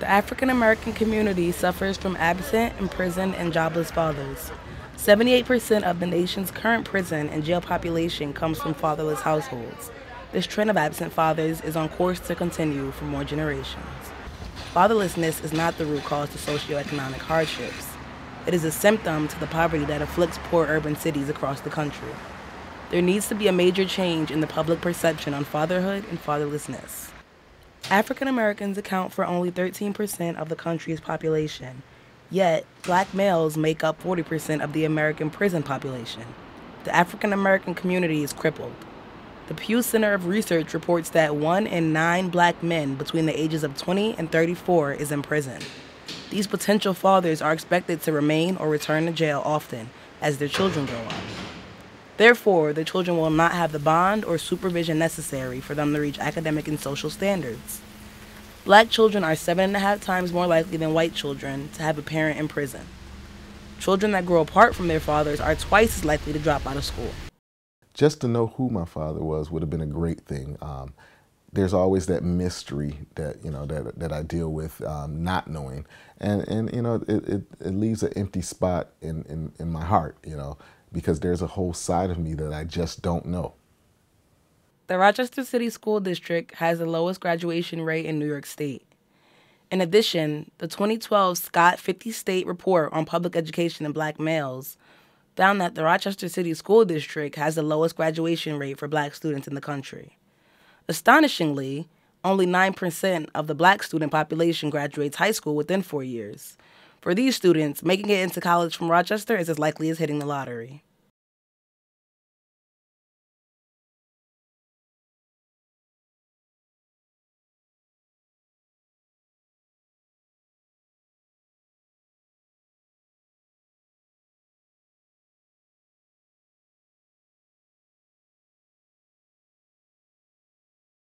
The African American community suffers from absent, imprisoned, and jobless fathers. 78% of the nation's current prison and jail population comes from fatherless households. This trend of absent fathers is on course to continue for more generations. Fatherlessness is not the root cause to socioeconomic hardships. It is a symptom to the poverty that afflicts poor urban cities across the country. There needs to be a major change in the public perception on fatherhood and fatherlessness. African Americans account for only 13% of the country's population, yet black males make up 40% of the American prison population. The African American community is crippled. The Pew Center of Research reports that 1 in 9 black men between the ages of 20 and 34 is in prison. These potential fathers are expected to remain or return to jail often as their children grow up. Therefore, the children will not have the bond or supervision necessary for them to reach academic and social standards. Black children are 7.5 times more likely than white children to have a parent in prison. Children that grow apart from their fathers are twice as likely to drop out of school. Just to know who my father was would have been a great thing. There's always that mystery that that I deal with, not knowing, and it leaves an empty spot in my heart, because there's a whole side of me that I just don't know. The Rochester City School District has the lowest graduation rate in New York State. In addition, the 2012 Scott 50 State Report on Public Education in Black Males found that the Rochester City School District has the lowest graduation rate for black students in the country. Astonishingly, only 9% of the black student population graduates high school within 4 years. For these students, making it into college from Rochester is as likely as hitting the lottery.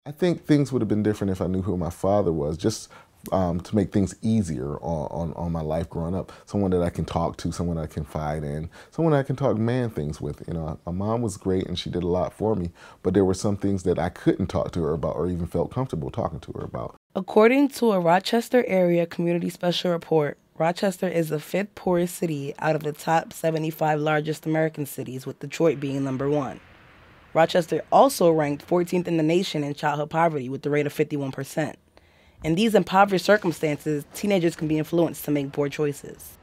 I think things would have been different if I knew who my father was, just to make things easier on my life growing up. Someone that I can talk to, someone I can confide in, someone I can talk man things with. My mom was great and she did a lot for me, but there were some things that I couldn't talk to her about or even felt comfortable talking to her about. According to a Rochester area community special report, Rochester is the 5th poorest city out of the top 75 largest American cities, with Detroit being number 1. Rochester also ranked 14th in the nation in childhood poverty with the rate of 51%. In these impoverished circumstances, teenagers can be influenced to make poor choices.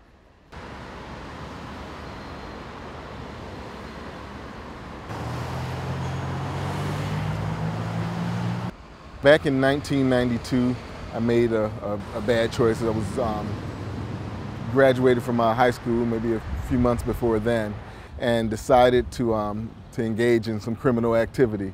Back in 1992, I made a bad choice. I was graduated from high school maybe a few months before then, and decided to engage in some criminal activity.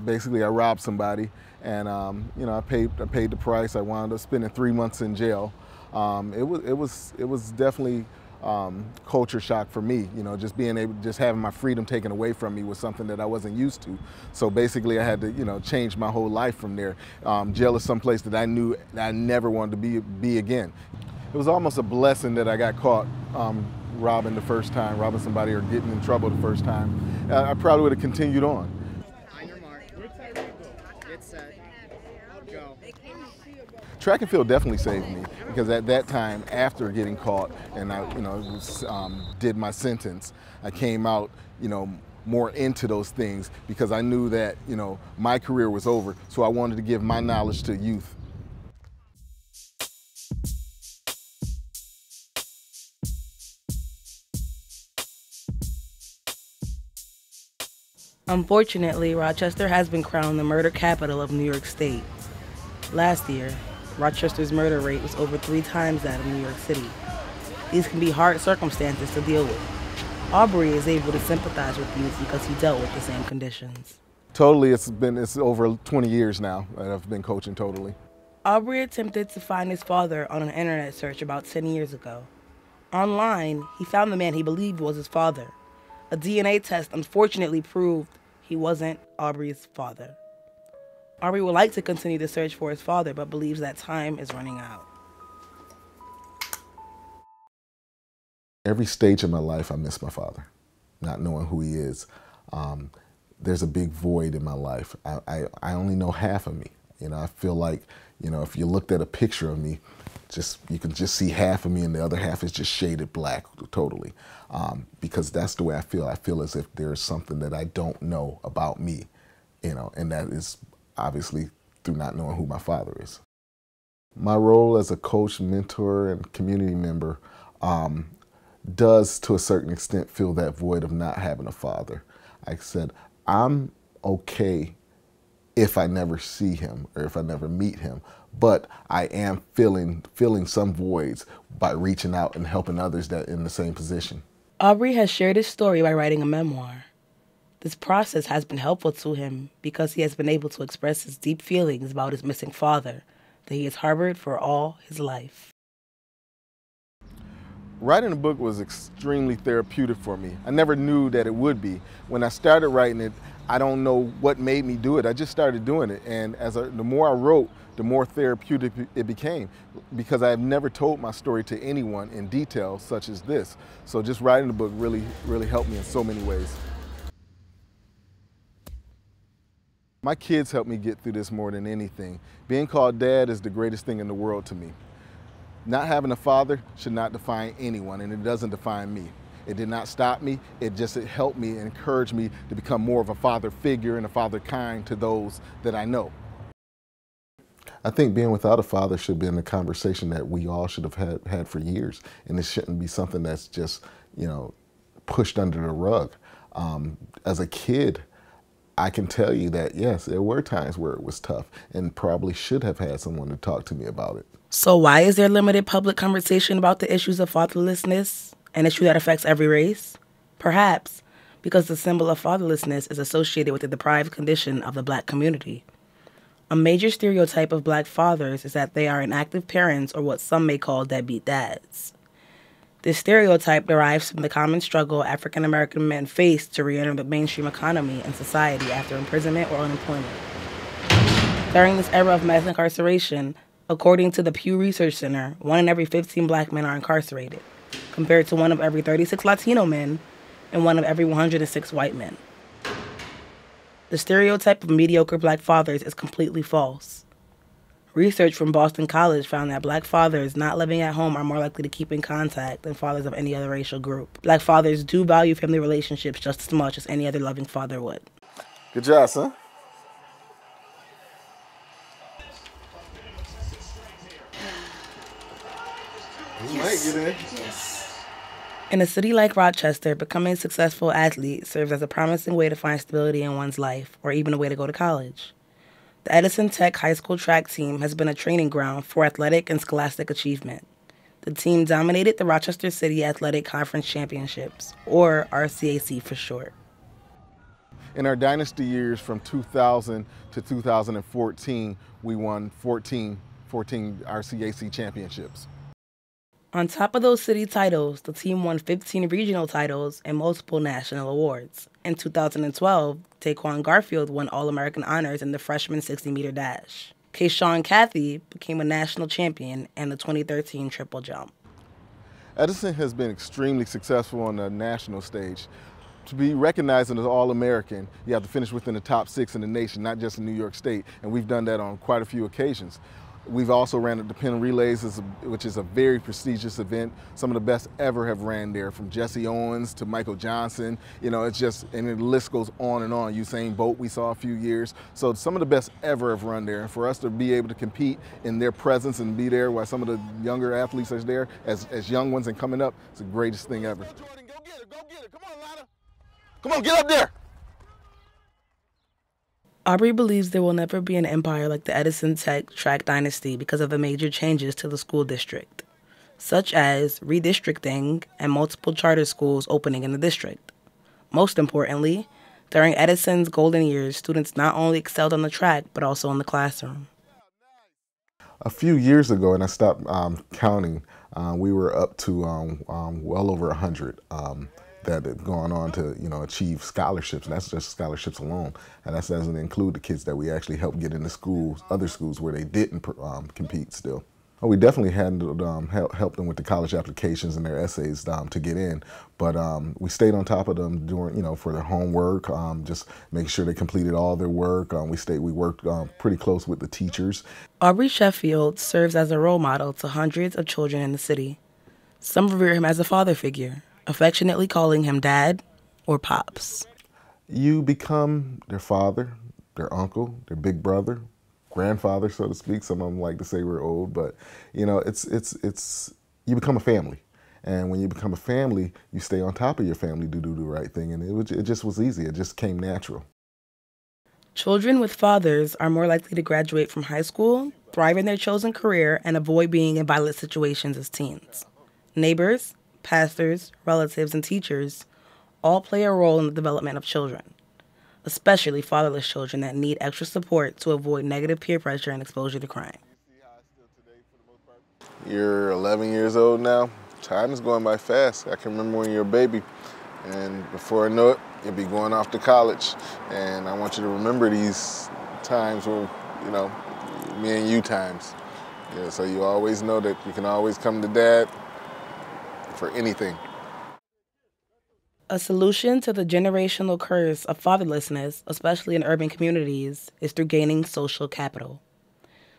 Basically, I robbed somebody, and I paid the price. I wound up spending 3 months in jail. It was definitely culture shock for me. Just having my freedom taken away from me was something that I wasn't used to. So basically, I had to change my whole life from there. Jail is someplace that I knew that I never wanted to be again. It was almost a blessing that I got caught robbing the first time, robbing somebody or getting in trouble the first time. I probably would have continued on. On your mark, get set, go. Track and field definitely saved me, because at that time, after getting caught and I did my sentence, I came out more into those things, because I knew that my career was over, so I wanted to give my knowledge to youth. Unfortunately, Rochester has been crowned the murder capital of New York State. Last year, Rochester's murder rate was over 3 times that of New York City. These can be hard circumstances to deal with. Aubrey is able to sympathize with youth because he dealt with the same conditions. Totally, it's over 20 years now that I've been coaching totally. Aubrey attempted to find his father on an internet search about 10 years ago. Online, he found the man he believed was his father. A DNA test unfortunately proved he wasn't Aubrey's father. Aubrey would like to continue the search for his father, but believes that time is running out. Every stage of my life, I miss my father, not knowing who he is. There's a big void in my life. I only know half of me. I feel like, You know, if you looked at a picture of me, you can just see half of me and the other half is just shaded black totally. Because that's the way I feel. I feel as if there's something that I don't know about me, you know, and that is obviously through not knowing who my father is. My role as a coach, mentor, and community member does, to a certain extent, fill that void of not having a father. Like I said, I'm okay if I never see him or if I never meet him, but I am filling some voids by reaching out and helping others that in the same position. Aubrey has shared his story by writing a memoir. This process has been helpful to him because he has been able to express his deep feelings about his missing father that he has harbored for all his life. Writing a book was extremely therapeutic for me. I never knew that it would be. When I started writing it, I don't know what made me do it. I just started doing it. And the more I wrote, the more therapeutic it became, because I have never told my story to anyone in detail such as this. So just writing the book really, really helped me in so many ways. My kids helped me get through this more than anything. Being called dad is the greatest thing in the world to me. Not having a father should not define anyone, and it doesn't define me. It did not stop me, it helped me and encouraged me to become more of a father figure and a father kind to those that I know. I think being without a father should be in a conversation that we all should have had for years, and it shouldn't be something that's just, you know, pushed under the rug. As a kid, I can tell you that, yes, there were times where it was tough and probably should have had someone to talk to me about it. So why is there limited public conversation about the issues of fatherlessness, an issue that affects every race? Perhaps because the symbol of fatherlessness is associated with the deprived condition of the Black community. A major stereotype of Black fathers is that they are inactive parents, or what some may call deadbeat dads. This stereotype derives from the common struggle African American men face to re-enter the mainstream economy and society after imprisonment or unemployment. During this era of mass incarceration, according to the Pew Research Center, 1 in every 15 Black men are incarcerated, compared to 1 of every 36 Latino men and 1 of every 106 white men. The stereotype of mediocre Black fathers is completely false. Research from Boston College found that Black fathers not living at home are more likely to keep in contact than fathers of any other racial group. Black fathers do value family relationships just as much as any other loving father would. Good job, son. You might get in. Yes. In a city like Rochester, becoming a successful athlete serves as a promising way to find stability in one's life, or even a way to go to college. The Edison Tech High School track team has been a training ground for athletic and scholastic achievement. The team dominated the Rochester City Athletic Conference Championships, or RCAC for short. In our dynasty years from 2000 to 2014, we won 14 RCAC championships. On top of those city titles, the team won 15 regional titles and multiple national awards. In 2012, Taquan Garfield won All-American honors in the freshman 60-meter dash. Kayshawn Cathy became a national champion in the 2013 triple jump. Edison has been extremely successful on the national stage. To be recognized as an All-American, you have to finish within the top 6 in the nation, not just in New York State, and we've done that on quite a few occasions. We've also ran the Penn Relays, which is a very prestigious event. Some of the best ever have ran there, from Jesse Owens to Michael Johnson. You know, it's just, and the list goes on and on. Usain Bolt, we saw a few years. So some of the best ever have run there. And for us to be able to compete in their presence and be there while some of the younger athletes are there as young ones and coming up, it's the greatest thing ever. Jordan, go get it, go get it. Come on, Lana. Come on, get up there. Aubrey believes there will never be an empire like the Edison Tech track dynasty because of the major changes to the school district, such as redistricting and multiple charter schools opening in the district. Most importantly, during Edison's golden years, students not only excelled on the track, but also in the classroom. A few years ago, and I stopped counting, we were up to well over 100. That have gone on to, you know, achieve scholarships, and that's just scholarships alone. And that doesn't include the kids that we actually help get into schools, other schools where they didn't compete still. Oh, we definitely handled, helped them with the college applications and their essays to get in. But we stayed on top of them during, for their homework, just making sure they completed all their work. We worked pretty close with the teachers. Aubrey Sheffield serves as a role model to hundreds of children in the city. Some revere him as a father figure, affectionately calling him Dad or Pops. You become their father, their uncle, their big brother, grandfather, so to speak. Some of them like to say we're old, but it's you become a family. And when you become a family, you stay on top of your family to do the right thing. And it just was easy. It just came natural. Children with fathers are more likely to graduate from high school, thrive in their chosen career, and avoid being in violent situations as teens. Neighbors, pastors, relatives, and teachers all play a role in the development of children, especially fatherless children that need extra support to avoid negative peer pressure and exposure to crime. You're 11 years old now. Time is going by fast. I can remember when you were a baby, and before I know it, you'll be going off to college. And I want you to remember these times when, me and you times. So you always know that you can always come to Dad for anything. A solution to the generational curse of fatherlessness, especially in urban communities, is through gaining social capital.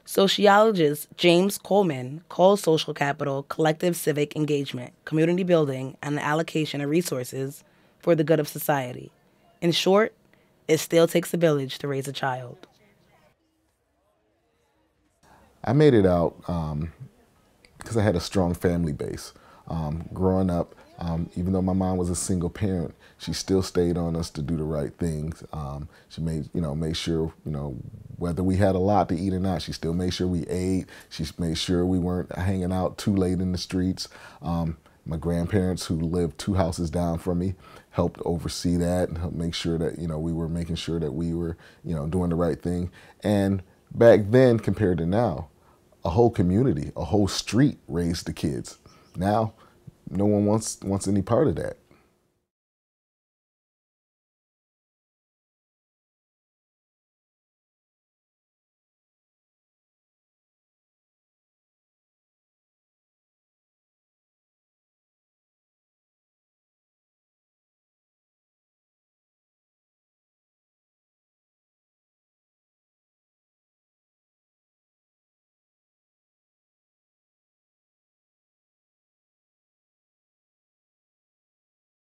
Sociologist James Coleman calls social capital collective civic engagement, community building, and the allocation of resources for the good of society. In short, it still takes a village to raise a child. I made it out because I had a strong family base. Growing up, even though my mom was a single parent, she still stayed on us to do the right things. She made sure, whether we had a lot to eat or not, she still made sure we ate. She made sure we weren't hanging out too late in the streets. My grandparents, who lived 2 houses down from me, helped oversee that and helped make sure that, we were making sure that we were, doing the right thing. And back then, compared to now, a whole community, a whole street raised the kids. Now, no one wants any part of that.